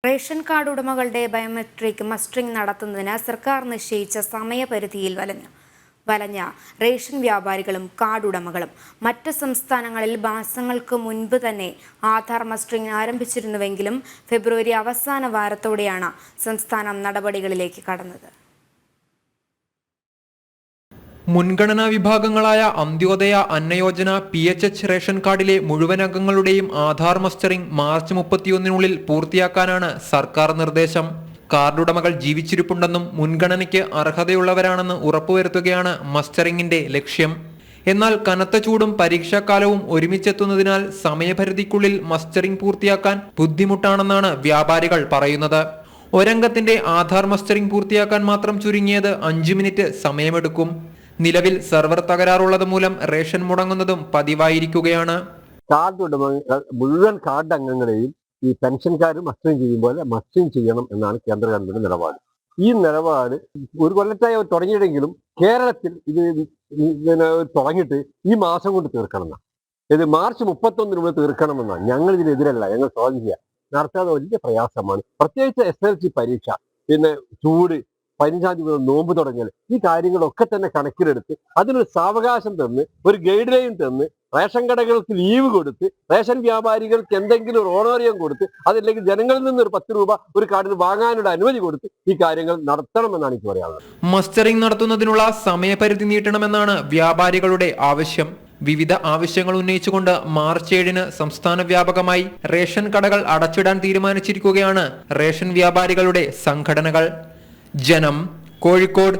Ration card ഉടമകളുടെ biometric mustering നടത്തുന്നതിന് സർക്കാർ നിശ്ചയിച്ച സമയപരിധിയിൽ വലഞ്ഞ റേഷൻ വ്യാപാരികളും കാർഡ് ഉടമകളും മറ്റ് സംസ്ഥാനങ്ങളിൽ മാസങ്ങൾക്ക് മുൻപ് തന്നെ ആധാർ മസ്റ്ററിംഗ് ആരംഭിച്ചിരുന്നുവെങ്കിലും ഫെബ്രുവരി അവസാന വാരത്തോടെയാണ് സംസ്ഥാനം നടപടികളിലേക്ക് കടന്നത്. മുൻഗണനാ വിഭാഗങ്ങളായ അന്ത്യോദയ, അന്നയോജന, PHH റേഷൻ കാർഡിലെ മുഴുവൻ അംഗങ്ങളുടെയും ആധാർ മസ്റ്ററിംഗ് മാർച്ച് 31-നുള്ളിൽ പൂർത്തിയാക്കാനാണ് സർക്കാർ നിർദ്ദേശം. കാർഡുടമകൾ ജീവിച്ചിരിപ്പുണ്ടെന്നും മുൻഗണനയ്ക്ക് അർഹതയുള്ളവരാണെന്ന് ഉറപ്പുവരുത്തുകയാണ് മസ്റ്ററിംഗിന്റെ ലക്ഷ്യം. എന്നാൽ കനത്ത ചൂടും പരീക്ഷാക്കാലവും ഒരുമിച്ചെത്തുന്നതിനാൽ സമയപരിധിക്കുള്ളിൽ മസ്റ്ററിംഗ് പൂർത്തിയാക്കാൻ ബുദ്ധിമുട്ടാണെന്നാണ് വ്യാപാരികൾ പറയുന്നത്. ഒരംഗത്തിന്റെ ആധാർ മസ്റ്ററിംഗ് പൂർത്തിയാക്കാൻ മാത്രം ചുരുങ്ങിയത് 5 മിനിറ്റ് സമയമെടുക്കും. നിലവിൽ സെർവർ തകരാറുള്ളത് മൂലം റേഷൻ മുടങ്ങുന്നതും പതിവായിരിക്കുകയാണ്. കാർഡ് ഉടമകൾ മുഴുവൻ കാർഡ് അംഗങ്ങളെയും ഈ പെൻഷൻകാർ മസ്റ്ററിംഗ് ചെയ്യുമ്പോൾ മസ്റ്ററിംഗ് ചെയ്യണം എന്നാണ് കേന്ദ്ര ഗവൺമെന്റ് നിലപാട്. ഈ നിലപാട് ഒരു കൊല്ലത്തായി തുടങ്ങിയിട്ടെങ്കിലും കേരളത്തിൽ ഇത് തുടങ്ങിയിട്ട് ഈ മാസം കൊണ്ട് തീർക്കണമെന്നാണ്. ഇത് മാർച്ച് 31-നുള്ളിൽ തീർക്കണമെന്നാണ്. ഞങ്ങൾ ഇതിനെതിരല്ല. ഞങ്ങൾ സ്വാധീനിക്കുക നടത്താതെ വലിയ പ്രയാസമാണ്. പ്രത്യേകിച്ച് SSLC പരീക്ഷ, പിന്നെ ചൂട്, 15-ാം തീയതി നോമ്പ് തുടങ്ങിയാൽ ഈ കാര്യങ്ങളൊക്കെ തന്നെ കണക്കിലെടുത്ത് അതിനൊരു സാവകാശം തന്ന് ഒരു ഗൈഡ് ലൈൻ തന്ന് റേഷൻ കടകൾക്ക് ലീവ് കൊടുത്ത് റേഷൻ വ്യാപാരികൾക്ക് എന്തെങ്കിലും ഒരു ഓണോറിയം കൊടുത്ത് അതല്ലെങ്കിൽ ജനങ്ങളിൽ നിന്ന് ഒരു 10 രൂപ ഒരു കാർഡിന് വാങ്ങാനുള്ള അനുമതി കൊടുത്ത് ഈ കാര്യങ്ങൾ നടത്തണമെന്നാണ് എനിക്ക് പറയാനുള്ളത്. മസ്റ്ററിംഗ് നടത്തുന്നതിനുള്ള സമയപരിധി നീട്ടണമെന്നാണ് വ്യാപാരികളുടെ ആവശ്യം. വിവിധ ആവശ്യങ്ങൾ ഉന്നയിച്ചുകൊണ്ട് മാർച്ച് 7-ന് സംസ്ഥാന വ്യാപകമായി റേഷൻ കടകൾ അടച്ചിടാൻ തീരുമാനിച്ചിരിക്കുകയാണ് റേഷൻ വ്യാപാരികളുടെ സംഘടനകൾ. ജനം, കോഴിക്കോട്.